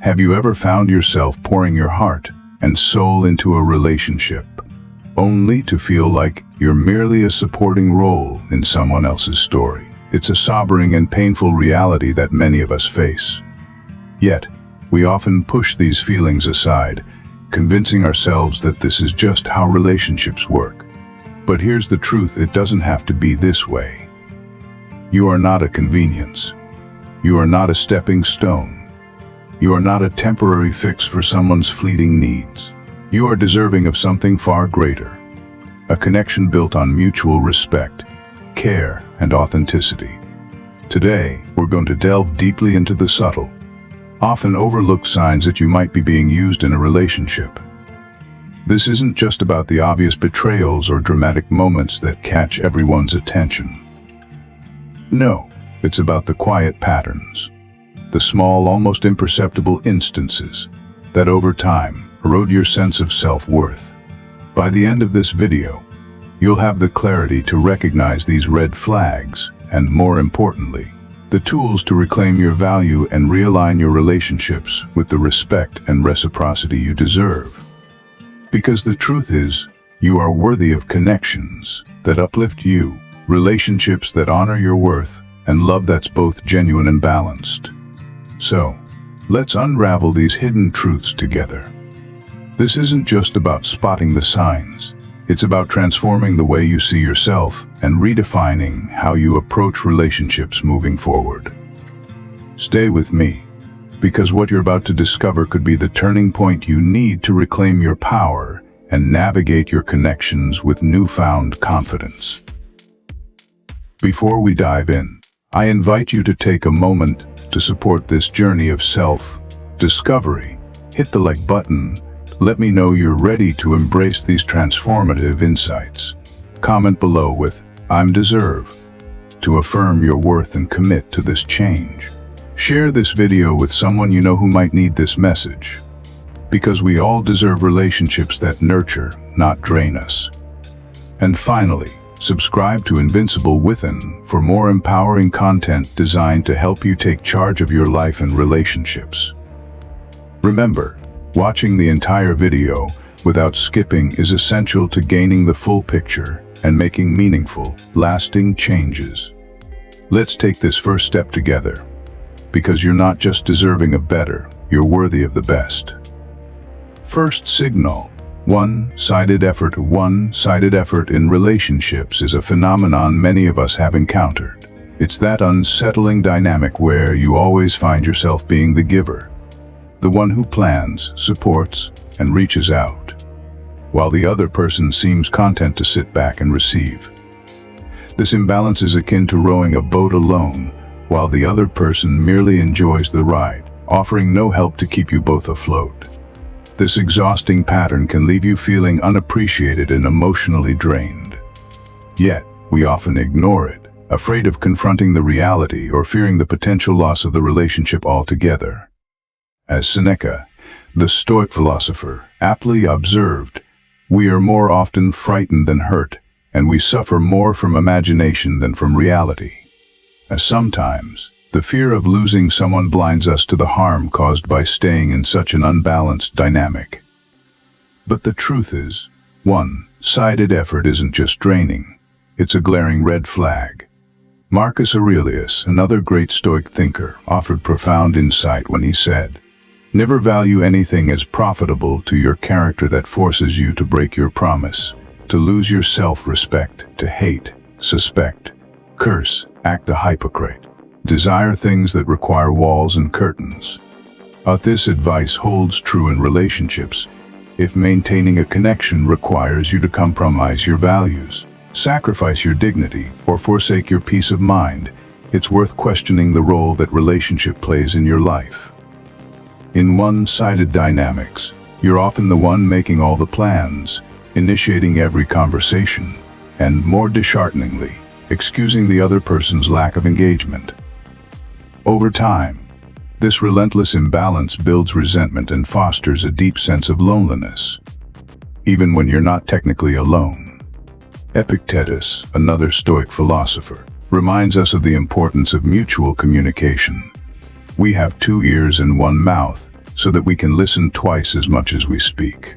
Have you ever found yourself pouring your heart and soul into a relationship, only to feel like you're merely a supporting role in someone else's story? It's a sobering and painful reality that many of us face. Yet, we often push these feelings aside, convincing ourselves that this is just how relationships work. But here's the truth: it doesn't have to be this way. You are not a convenience. You are not a stepping stone. You are not a temporary fix for someone's fleeting needs. You are deserving of something far greater. A connection built on mutual respect, care, and authenticity. Today, we're going to delve deeply into the subtle, often overlooked signs that you might be being used in a relationship. This isn't just about the obvious betrayals or dramatic moments that catch everyone's attention. No, it's about the quiet patterns, the small, almost imperceptible instances that over time erode your sense of self-worth. By the end of this video, you'll have the clarity to recognize these red flags and, more importantly, the tools to reclaim your value and realign your relationships with the respect and reciprocity you deserve. Because the truth is, you are worthy of connections that uplift you, relationships that honor your worth, and love that's both genuine and balanced. So, let's unravel these hidden truths together. This isn't just about spotting the signs. It's about transforming the way you see yourself and redefining how you approach relationships moving forward. Stay with me, because what you're about to discover could be the turning point you need to reclaim your power and navigate your connections with newfound confidence. Before we dive in, I invite you to take a moment to support this journey of self-discovery. Hit the like button. Let me know you're ready to embrace these transformative insights. Comment below with "I deserve" to affirm your worth and commit to this change. Share this video with someone you know who might need this message. Because we all deserve relationships that nurture, not drain us. And finally, subscribe to Invincible Within for more empowering content designed to help you take charge of your life and relationships. Remember, watching the entire video without skipping is essential to gaining the full picture and making meaningful, lasting changes. Let's take this first step together, because you're not just deserving of better, you're worthy of the best. First signal: one-sided effort. One-sided effort in relationships is a phenomenon many of us have encountered. It's that unsettling dynamic where you always find yourself being the giver, the one who plans, supports, and reaches out, while the other person seems content to sit back and receive. This imbalance is akin to rowing a boat alone, while the other person merely enjoys the ride, offering no help to keep you both afloat. This exhausting pattern can leave you feeling unappreciated and emotionally drained. Yet, we often ignore it, afraid of confronting the reality or fearing the potential loss of the relationship altogether. As Seneca, the Stoic philosopher, aptly observed, we are more often frightened than hurt, and we suffer more from imagination than from reality. As sometimes, the fear of losing someone blinds us to the harm caused by staying in such an unbalanced dynamic. But the truth is, one-sided effort isn't just draining, it's a glaring red flag. Marcus Aurelius, another great Stoic thinker, offered profound insight when he said, "Never value anything as profitable to your character that forces you to break your promise, to lose your self-respect, to hate, suspect, curse, act the hypocrite. Desire things that require walls and curtains." This advice holds true in relationships. If maintaining a connection requires you to compromise your values, sacrifice your dignity, or forsake your peace of mind, it's worth questioning the role that relationship plays in your life. In one-sided dynamics, you're often the one making all the plans, initiating every conversation, and more dishearteningly, excusing the other person's lack of engagement. Over time, this relentless imbalance builds resentment and fosters a deep sense of loneliness, even when you're not technically alone. Epictetus, another Stoic philosopher, reminds us of the importance of mutual communication. "We have two ears and one mouth, so that we can listen twice as much as we speak.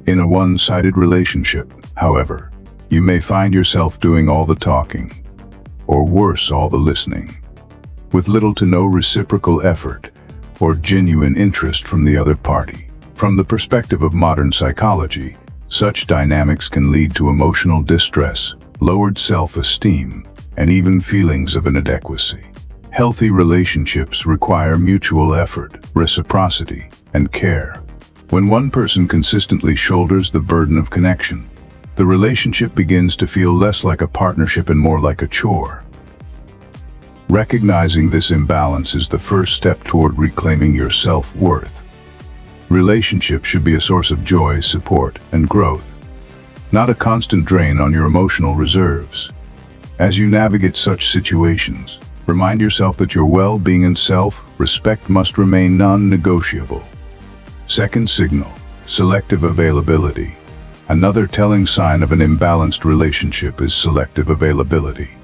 In a one-sided relationship, however, you may find yourself doing all the talking, or worse, all the listening, with little to no reciprocal effort or genuine interest from the other party. From the perspective of modern psychology, such dynamics can lead to emotional distress, lowered self-esteem, and even feelings of inadequacy. Healthy relationships require mutual effort, reciprocity, and care. When one person consistently shoulders the burden of connection, the relationship begins to feel less like a partnership and more like a chore. Recognizing this imbalance is the first step toward reclaiming your self-worth. Relationships should be a source of joy, support, and growth, not a constant drain on your emotional reserves. As you navigate such situations, remind yourself that your well-being and self-respect must remain non-negotiable. Second signal, selective availability. Another telling sign of an imbalanced relationship is selective availability.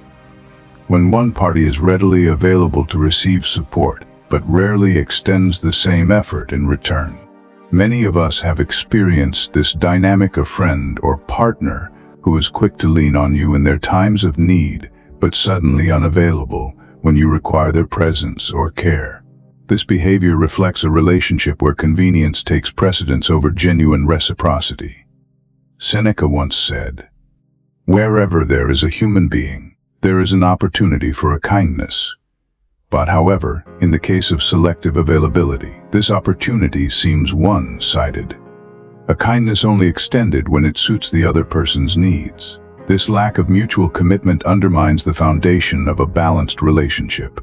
When one party is readily available to receive support, but rarely extends the same effort in return. Many of us have experienced this dynamic: a friend or partner who is quick to lean on you in their times of need, but suddenly unavailable when you require their presence or care. This behavior reflects a relationship where convenience takes precedence over genuine reciprocity. Seneca once said, "Wherever there is a human being, there is an opportunity for a kindness." But however, in the case of selective availability, this opportunity seems one-sided. A kindness only extended when it suits the other person's needs. This lack of mutual commitment undermines the foundation of a balanced relationship.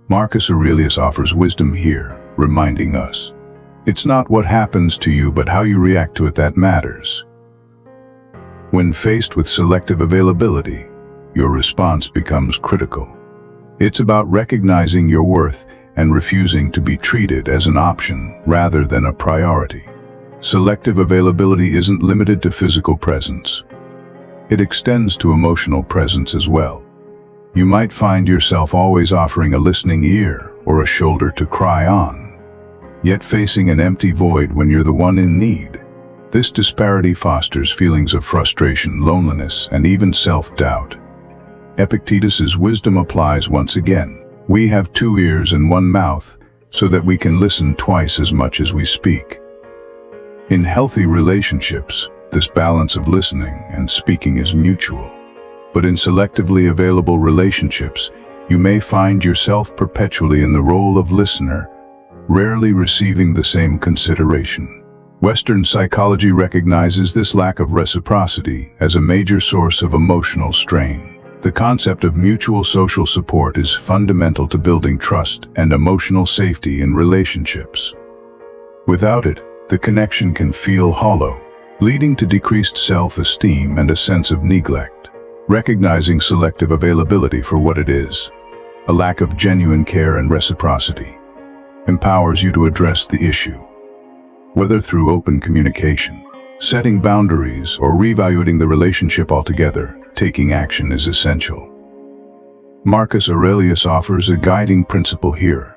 Marcus Aurelius offers wisdom here, reminding us, it's not what happens to you but how you react to it that matters. When faced with selective availability, your response becomes critical. It's about recognizing your worth and refusing to be treated as an option rather than a priority. Selective availability isn't limited to physical presence. It extends to emotional presence as well. You might find yourself always offering a listening ear or a shoulder to cry on, yet facing an empty void when you're the one in need. This disparity fosters feelings of frustration, loneliness, and even self-doubt. Epictetus's wisdom applies once again. We have 2 ears and 1 mouth, so that we can listen twice as much as we speak. In healthy relationships, this balance of listening and speaking is mutual. But in selectively available relationships, you may find yourself perpetually in the role of listener, rarely receiving the same consideration. Western psychology recognizes this lack of reciprocity as a major source of emotional strain. The concept of mutual social support is fundamental to building trust and emotional safety in relationships. Without it, the connection can feel hollow, leading to decreased self-esteem and a sense of neglect. Recognizing selective availability for what it is, a lack of genuine care and reciprocity, empowers you to address the issue. Whether through open communication, setting boundaries, or reevaluating the relationship altogether, taking action is essential. Marcus Aurelius offers a guiding principle here.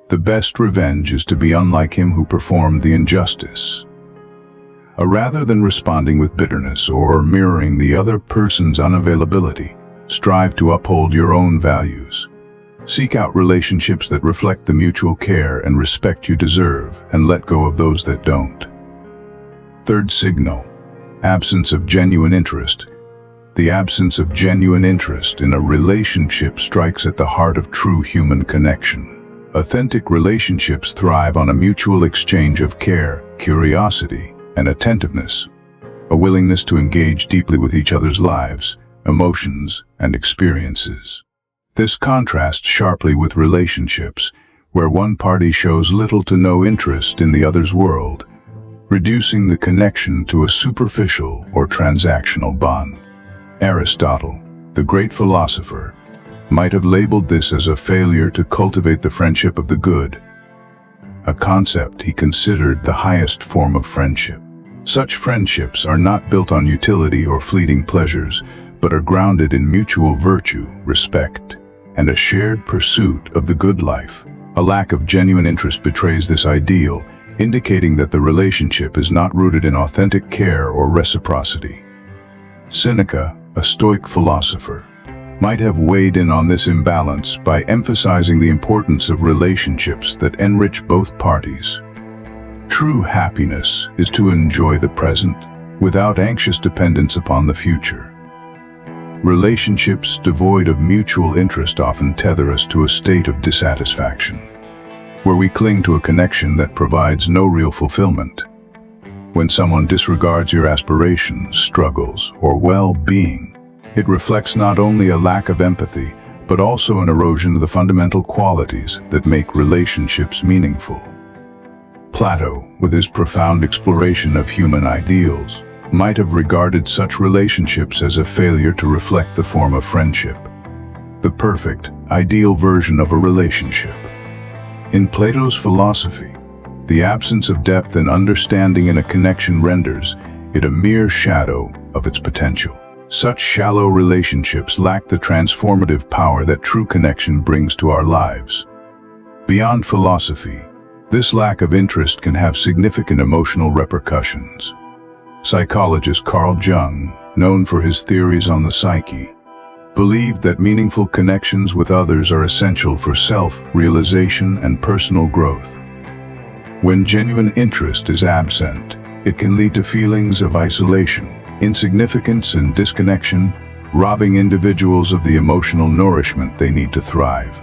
The best revenge is to be unlike him who performed the injustice. Rather than responding with bitterness or mirroring the other person's unavailability, strive to uphold your own values. Seek out relationships that reflect the mutual care and respect you deserve, and let go of those that don't. Third signal, absence of genuine interest. The absence of genuine interest in a relationship strikes at the heart of true human connection. Authentic relationships thrive on a mutual exchange of care, curiosity, and attentiveness, a willingness to engage deeply with each other's lives, emotions, and experiences. This contrasts sharply with relationships where one party shows little to no interest in the other's world, reducing the connection to a superficial or transactional bond. Aristotle, the great philosopher, might have labeled this as a failure to cultivate the friendship of the good, a concept he considered the highest form of friendship. Such friendships are not built on utility or fleeting pleasures, but are grounded in mutual virtue, respect, and a shared pursuit of the good life. A lack of genuine interest betrays this ideal, indicating that the relationship is not rooted in authentic care or reciprocity. Seneca, a Stoic philosopher, might have weighed in on this imbalance by emphasizing the importance of relationships that enrich both parties. True happiness is to enjoy the present without anxious dependence upon the future. Relationships devoid of mutual interest often tether us to a state of dissatisfaction, where we cling to a connection that provides no real fulfillment. When someone disregards your aspirations, struggles, or well-being, it reflects not only a lack of empathy, but also an erosion of the fundamental qualities that make relationships meaningful. Plato, with his profound exploration of human ideals, might have regarded such relationships as a failure to reflect the form of friendship, the perfect, ideal version of a relationship. In Plato's philosophy, the absence of depth and understanding in a connection renders it a mere shadow of its potential. Such shallow relationships lack the transformative power that true connection brings to our lives. Beyond philosophy, this lack of interest can have significant emotional repercussions. Psychologist Carl Jung, known for his theories on the psyche, believed that meaningful connections with others are essential for self-realization and personal growth. When genuine interest is absent, it can lead to feelings of isolation, insignificance, and disconnection, robbing individuals of the emotional nourishment they need to thrive.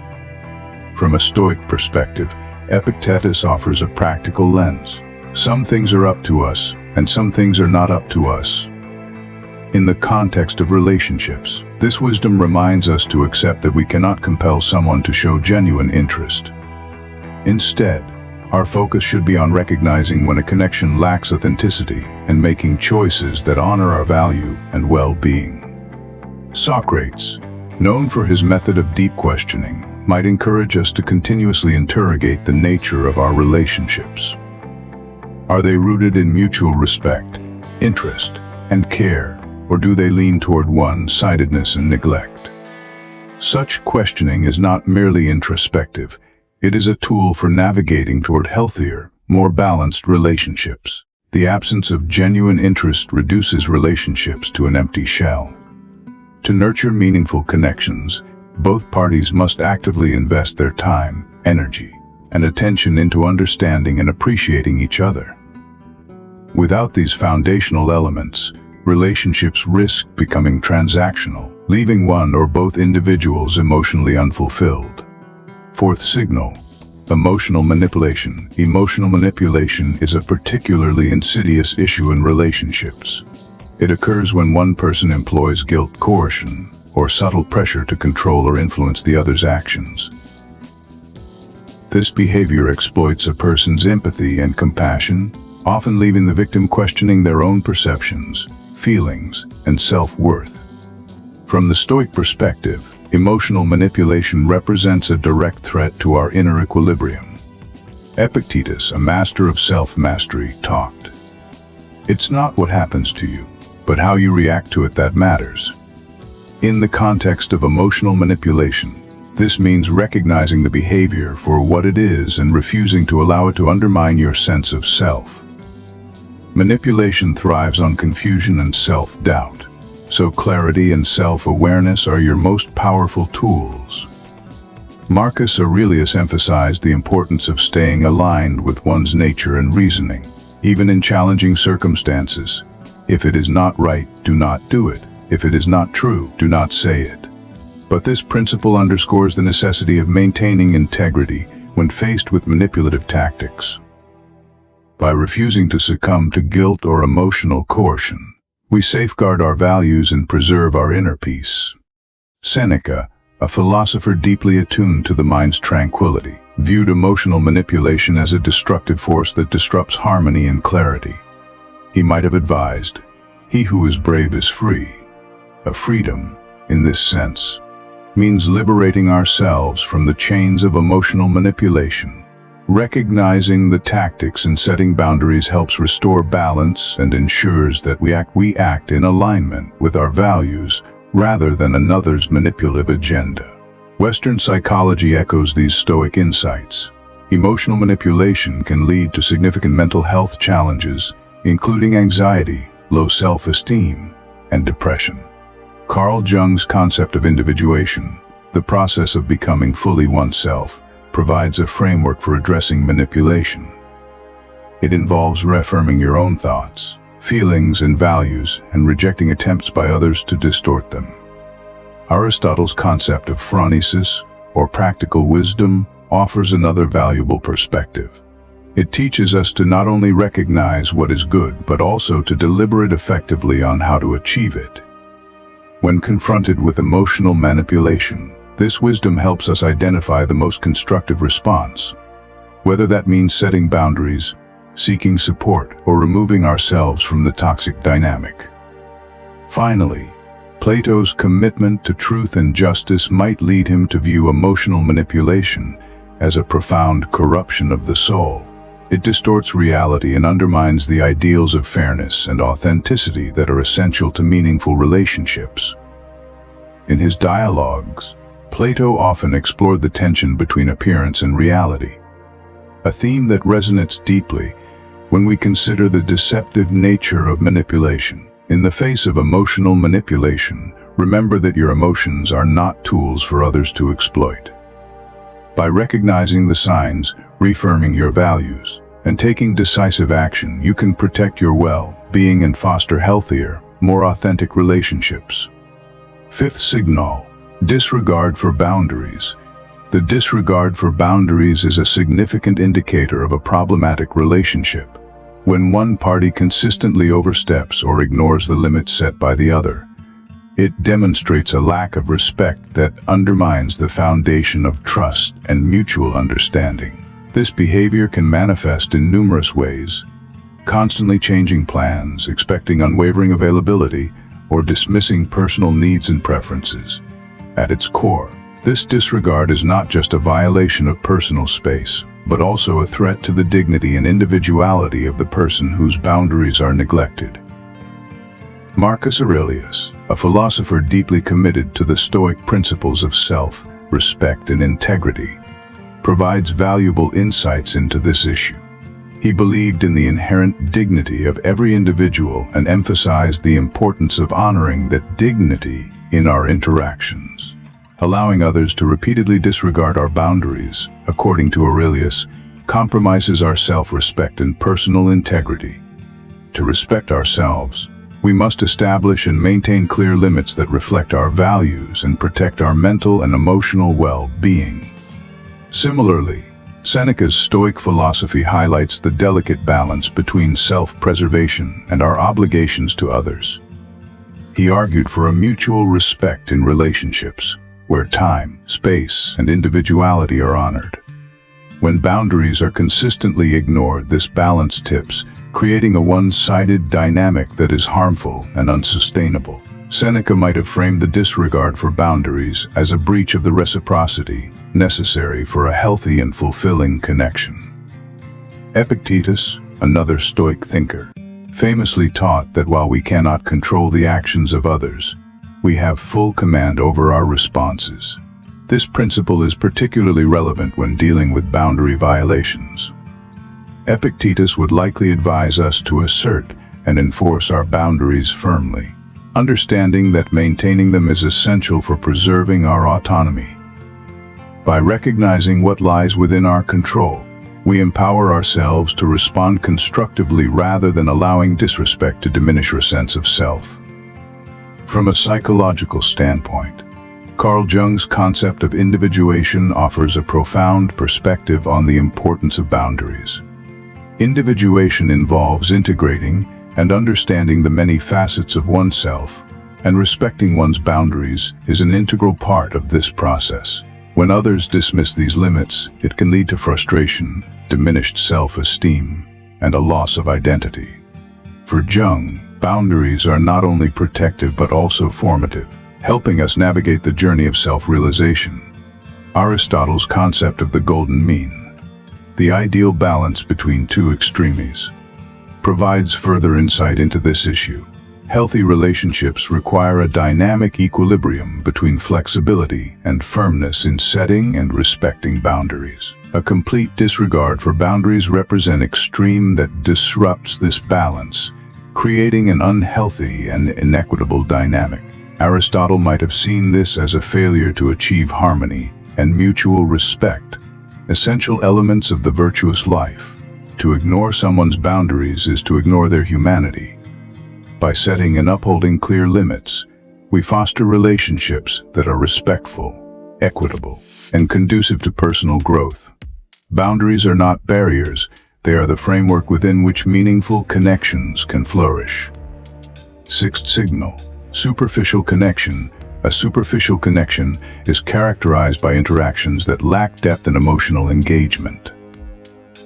From a Stoic perspective, Epictetus offers a practical lens. Some things are up to us, and some things are not up to us. In the context of relationships, this wisdom reminds us to accept that we cannot compel someone to show genuine interest. Instead, our focus should be on recognizing when a connection lacks authenticity and making choices that honor our value and well-being. Socrates, known for his method of deep questioning, might encourage us to continuously interrogate the nature of our relationships. Are they rooted in mutual respect, interest, and care, or do they lean toward one-sidedness and neglect? Such questioning is not merely introspective, it is a tool for navigating toward healthier, more balanced relationships. The absence of genuine interest reduces relationships to an empty shell. To nurture meaningful connections, both parties must actively invest their time, energy, and attention into understanding and appreciating each other. Without these foundational elements, relationships risk becoming transactional, leaving one or both individuals emotionally unfulfilled. Fourth signal, emotional manipulation. Emotional manipulation is a particularly insidious issue in relationships. It occurs when one person employs guilt, coercion, or subtle pressure to control or influence the other's actions. This behavior exploits a person's empathy and compassion, often leaving the victim questioning their own perceptions, feelings, and self-worth. From the Stoic perspective, emotional manipulation represents a direct threat to our inner equilibrium. Epictetus, a master of self-mastery, talked, "It's not what happens to you, but how you react to it that matters." In the context of emotional manipulation, this means recognizing the behavior for what it is and refusing to allow it to undermine your sense of self. Manipulation thrives on confusion and self-doubt, so clarity and self-awareness are your most powerful tools. Marcus Aurelius emphasized the importance of staying aligned with one's nature and reasoning, even in challenging circumstances. If it is not right, do not do it. If it is not true, do not say it. But this principle underscores the necessity of maintaining integrity when faced with manipulative tactics. By refusing to succumb to guilt or emotional coercion, we safeguard our values and preserve our inner peace. Seneca, a philosopher deeply attuned to the mind's tranquility, viewed emotional manipulation as a destructive force that disrupts harmony and clarity. He might have advised, "He who is brave is free." A freedom, in this sense, means liberating ourselves from the chains of emotional manipulation. Recognizing the tactics and setting boundaries helps restore balance and ensures that we act in alignment with our values rather than another's manipulative agenda. Western psychology echoes these Stoic insights. Emotional manipulation can lead to significant mental health challenges, including anxiety, low self-esteem, and depression. Carl Jung's concept of individuation, the process of becoming fully oneself, provides a framework for addressing manipulation. It involves reaffirming your own thoughts, feelings, and values, and rejecting attempts by others to distort them. Aristotle's concept of phronesis, or practical wisdom, offers another valuable perspective. It teaches us to not only recognize what is good, but also to deliberate effectively on how to achieve it. When confronted with emotional manipulation, this wisdom helps us identify the most constructive response, whether that means setting boundaries, seeking support, or removing ourselves from the toxic dynamic. Finally, Plato's commitment to truth and justice might lead him to view emotional manipulation as a profound corruption of the soul. It distorts reality and undermines the ideals of fairness and authenticity that are essential to meaningful relationships. In his dialogues, Plato often explored the tension between appearance and reality, a theme that resonates deeply when we consider the deceptive nature of manipulation. In the face of emotional manipulation, remember that your emotions are not tools for others to exploit. By recognizing the signs, reaffirming your values, and taking decisive action, you can protect your well-being and foster healthier, more authentic relationships. Fifth signal, disregard for boundaries. The disregard for boundaries is a significant indicator of a problematic relationship. When one party consistently oversteps or ignores the limits set by the other, it demonstrates a lack of respect that undermines the foundation of trust and mutual understanding. This behavior can manifest in numerous ways: constantly changing plans, expecting unwavering availability, or dismissing personal needs and preferences. At its core, this disregard is not just a violation of personal space, but also a threat to the dignity and individuality of the person whose boundaries are neglected. Marcus Aurelius, a philosopher deeply committed to the Stoic principles of self-respect and integrity, provides valuable insights into this issue. He believed in the inherent dignity of every individual and emphasized the importance of honoring that dignity in our interactions. Allowing others to repeatedly disregard our boundaries, according to Aurelius, compromises our self-respect and personal integrity. To respect ourselves, we must establish and maintain clear limits that reflect our values and protect our mental and emotional well-being. Similarly, Seneca's Stoic philosophy highlights the delicate balance between self-preservation and our obligations to others. He argued for a mutual respect in relationships, where time, space, and individuality are honored. When boundaries are consistently ignored, this balance tips, creating a one-sided dynamic that is harmful and unsustainable. Seneca might have framed the disregard for boundaries as a breach of the reciprocity necessary for a healthy and fulfilling connection. Epictetus, another Stoic thinker, famously taught that while we cannot control the actions of others, we have full command over our responses. This principle is particularly relevant when dealing with boundary violations. Epictetus would likely advise us to assert and enforce our boundaries firmly, understanding that maintaining them is essential for preserving our autonomy. By recognizing what lies within our control, we empower ourselves to respond constructively rather than allowing disrespect to diminish our sense of self. From a psychological standpoint, Carl Jung's concept of individuation offers a profound perspective on the importance of boundaries. Individuation involves integrating and understanding the many facets of oneself, and respecting one's boundaries is an integral part of this process. When others dismiss these limits, it can lead to frustration, diminished self-esteem, and a loss of identity. For Jung, boundaries are not only protective but also formative, helping us navigate the journey of self-realization. Aristotle's concept of the golden mean, the ideal balance between two extremes, provides further insight into this issue. Healthy relationships require a dynamic equilibrium between flexibility and firmness in setting and respecting boundaries. A complete disregard for boundaries represents extreme that disrupts this balance, creating an unhealthy and inequitable dynamic. Aristotle might have seen this as a failure to achieve harmony and mutual respect, essential elements of the virtuous life. To ignore someone's boundaries is to ignore their humanity. By setting and upholding clear limits, we foster relationships that are respectful, equitable, and conducive to personal growth. Boundaries are not barriers, they are the framework within which meaningful connections can flourish. Sixth signal, superficial connection. A superficial connection is characterized by interactions that lack depth and emotional engagement.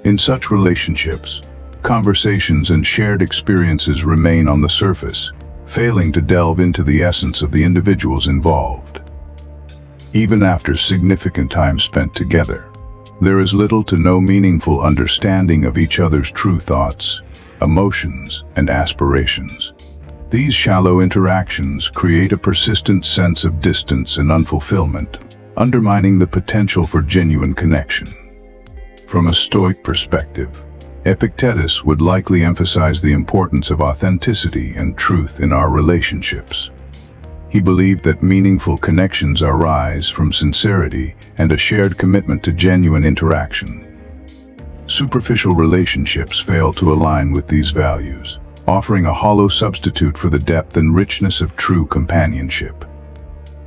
In such relationships, conversations and shared experiences remain on the surface, failing to delve into the essence of the individuals involved. Even after significant time spent together, there is little to no meaningful understanding of each other's true thoughts, emotions, and aspirations. These shallow interactions create a persistent sense of distance and unfulfillment, undermining the potential for genuine connection. From a Stoic perspective, Epictetus would likely emphasize the importance of authenticity and truth in our relationships. He believed that meaningful connections arise from sincerity and a shared commitment to genuine interaction. Superficial relationships fail to align with these values, offering a hollow substitute for the depth and richness of true companionship.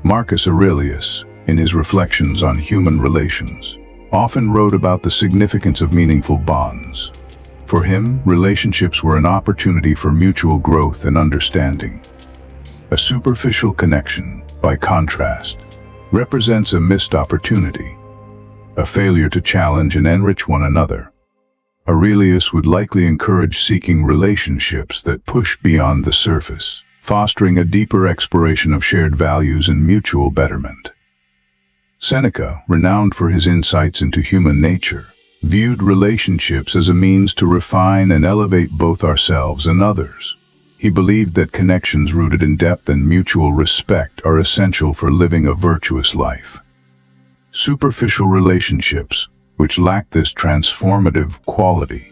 Marcus Aurelius, in his reflections on human relations, often wrote about the significance of meaningful bonds. For him, relationships were an opportunity for mutual growth and understanding. A superficial connection, by contrast, represents a missed opportunity, a failure to challenge and enrich one another. Aurelius would likely encourage seeking relationships that push beyond the surface, fostering a deeper exploration of shared values and mutual betterment. Seneca, renowned for his insights into human nature, viewed relationships as a means to refine and elevate both ourselves and others. He believed that connections rooted in depth and mutual respect are essential for living a virtuous life. Superficial relationships, which lack this transformative quality,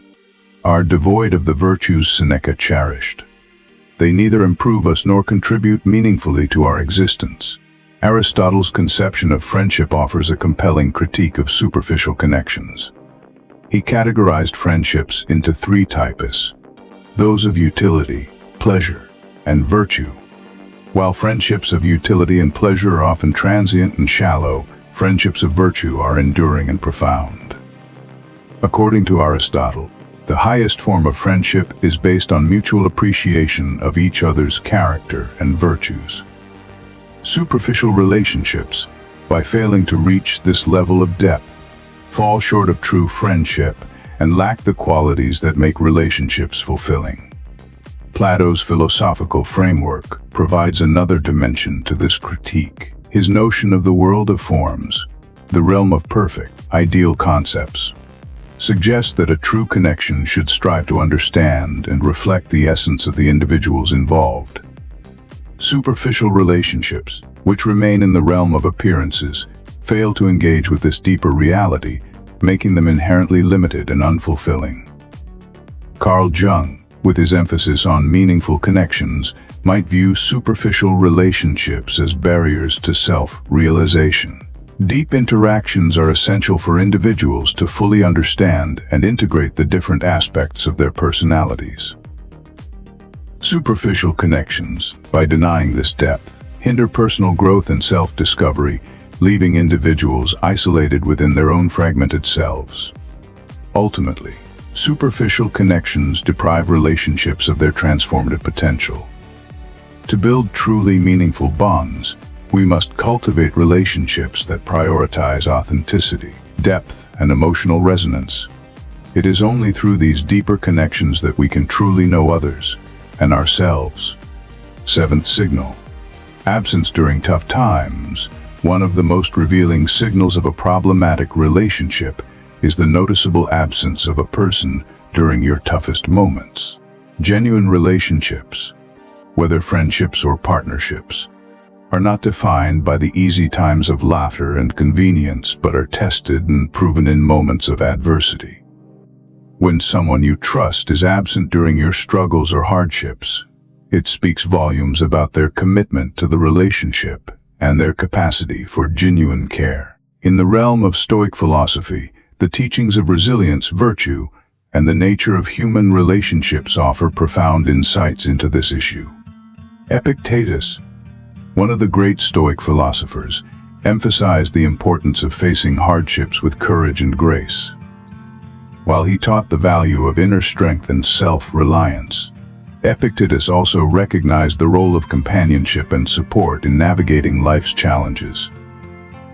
are devoid of the virtues Seneca cherished. They neither improve us nor contribute meaningfully to our existence. Aristotle's conception of friendship offers a compelling critique of superficial connections. He categorized friendships into three types: those of utility, pleasure, and virtue. While friendships of utility and pleasure are often transient and shallow, friendships of virtue are enduring and profound. According to Aristotle, the highest form of friendship is based on mutual appreciation of each other's character and virtues. Superficial relationships, by failing to reach this level of depth, fall short of true friendship and lack the qualities that make relationships fulfilling. Plato's philosophical framework provides another dimension to this critique. His notion of the world of forms, the realm of perfect, ideal concepts, suggests that a true connection should strive to understand and reflect the essence of the individuals involved. Superficial relationships, which remain in the realm of appearances, fail to engage with this deeper reality, making them inherently limited and unfulfilling. Carl Jung, with his emphasis on meaningful connections, might view superficial relationships as barriers to self-realization. Deep interactions are essential for individuals to fully understand and integrate the different aspects of their personalities. Superficial connections, by denying this depth, hinder personal growth and self-discovery, leaving individuals isolated within their own fragmented selves. Ultimately, superficial connections deprive relationships of their transformative potential. To build truly meaningful bonds, we must cultivate relationships that prioritize authenticity, depth, and emotional resonance. It is only through these deeper connections that we can truly know others and ourselves. Seventh signal. Absence during tough times. One of the most revealing signals of a problematic relationship is the noticeable absence of a person during your toughest moments. Genuine relationships, whether friendships or partnerships, are not defined by the easy times of laughter and convenience, but are tested and proven in moments of adversity. When someone you trust is absent during your struggles or hardships, it speaks volumes about their commitment to the relationship and their capacity for genuine care. In the realm of Stoic philosophy, the teachings of resilience, virtue, and the nature of human relationships offer profound insights into this issue. Epictetus, one of the great Stoic philosophers, emphasized the importance of facing hardships with courage and grace. While he taught the value of inner strength and self-reliance, Epictetus also recognized the role of companionship and support in navigating life's challenges.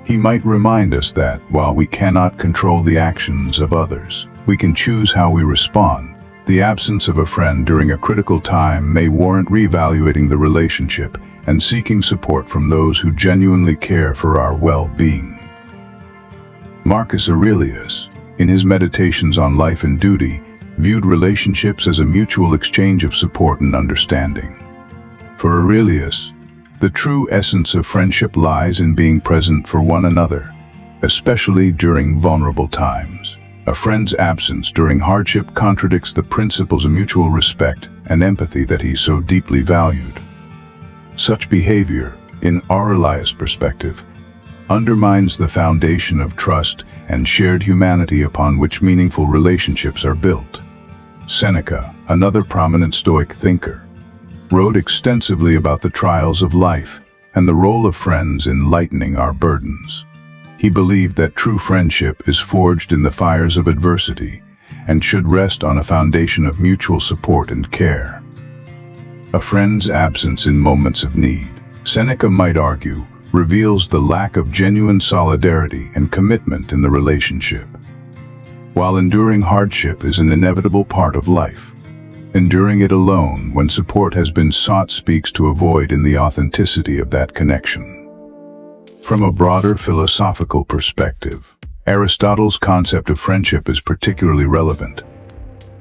He might remind us that, while we cannot control the actions of others, we can choose how we respond. The absence of a friend during a critical time may warrant reevaluating the relationship and seeking support from those who genuinely care for our well-being. Marcus Aurelius, in his Meditations on Life and Duty, viewed relationships as a mutual exchange of support and understanding. For Aurelius, the true essence of friendship lies in being present for one another, especially during vulnerable times. A friend's absence during hardship contradicts the principles of mutual respect and empathy that he so deeply valued. Such behavior, in Aurelius' perspective, undermines the foundation of trust and shared humanity upon which meaningful relationships are built. Seneca, another prominent Stoic thinker, wrote extensively about the trials of life and the role of friends in lightening our burdens. He believed that true friendship is forged in the fires of adversity and should rest on a foundation of mutual support and care. A friend's absence in moments of need, Seneca might argue, reveals the lack of genuine solidarity and commitment in the relationship. While enduring hardship is an inevitable part of life, enduring it alone when support has been sought speaks to a void in the authenticity of that connection. From a broader philosophical perspective, Aristotle's concept of friendship is particularly relevant.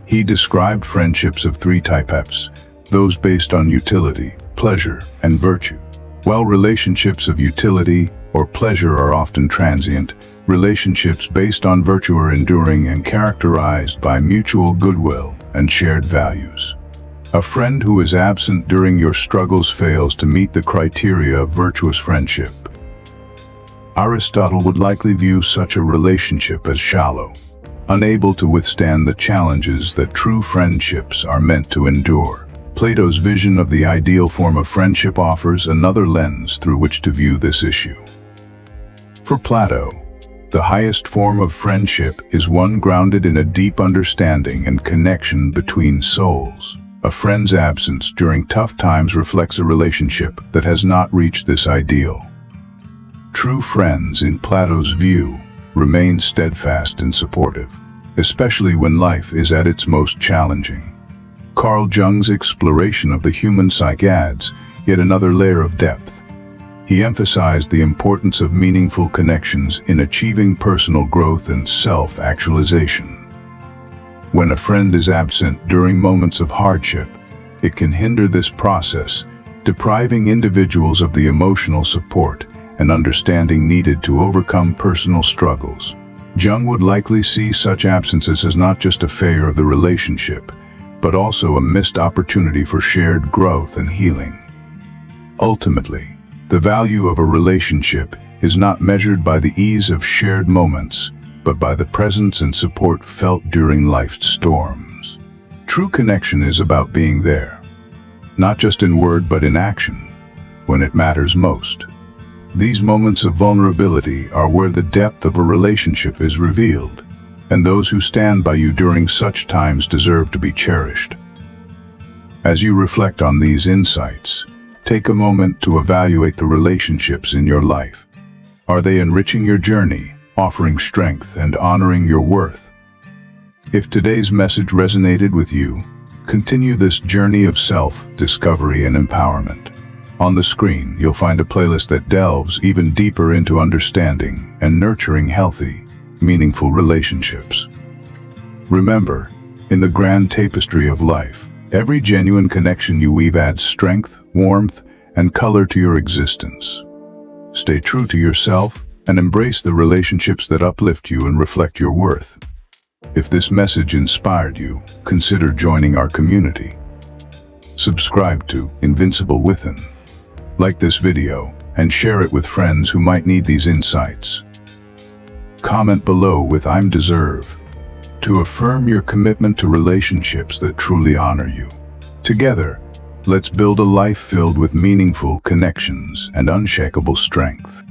He described friendships of three types: those based on utility, pleasure, and virtue. While relationships of utility or pleasure are often transient, relationships based on virtue are enduring and characterized by mutual goodwill and shared values. A friend who is absent during your struggles fails to meet the criteria of virtuous friendship. Aristotle would likely view such a relationship as shallow, unable to withstand the challenges that true friendships are meant to endure. Plato's vision of the ideal form of friendship offers another lens through which to view this issue. For Plato, the highest form of friendship is one grounded in a deep understanding and connection between souls. A friend's absence during tough times reflects a relationship that has not reached this ideal. True friends, in Plato's view, remain steadfast and supportive, especially when life is at its most challenging. Carl Jung's exploration of the human psyche adds yet another layer of depth. He emphasized the importance of meaningful connections in achieving personal growth and self-actualization. When a friend is absent during moments of hardship, it can hinder this process, depriving individuals of the emotional support and understanding needed to overcome personal struggles. Jung would likely see such absences as not just a failure of the relationship, but also a missed opportunity for shared growth and healing. Ultimately, the value of a relationship is not measured by the ease of shared moments, but by the presence and support felt during life's storms. True connection is about being there, not just in word but in action, when it matters most. These moments of vulnerability are where the depth of a relationship is revealed, and those who stand by you during such times deserve to be cherished. As you reflect on these insights, take a moment to evaluate the relationships in your life. Are they enriching your journey, offering strength, and honoring your worth? If today's message resonated with you, continue this journey of self-discovery and empowerment. On the screen, you'll find a playlist that delves even deeper into understanding and nurturing healthy, meaningful relationships. Remember, in the grand tapestry of life, Every genuine connection you weave adds strength, warmth, and color to your existence. Stay true to yourself and embrace the relationships that uplift you and reflect your worth. If this message inspired you, consider joining our community. Subscribe to Invincible Within. Like this video and share it with friends who might need these insights. Comment below with "I'm deserve" to affirm your commitment to relationships that truly honor you. Together, let's build a life filled with meaningful connections and unshakable strength.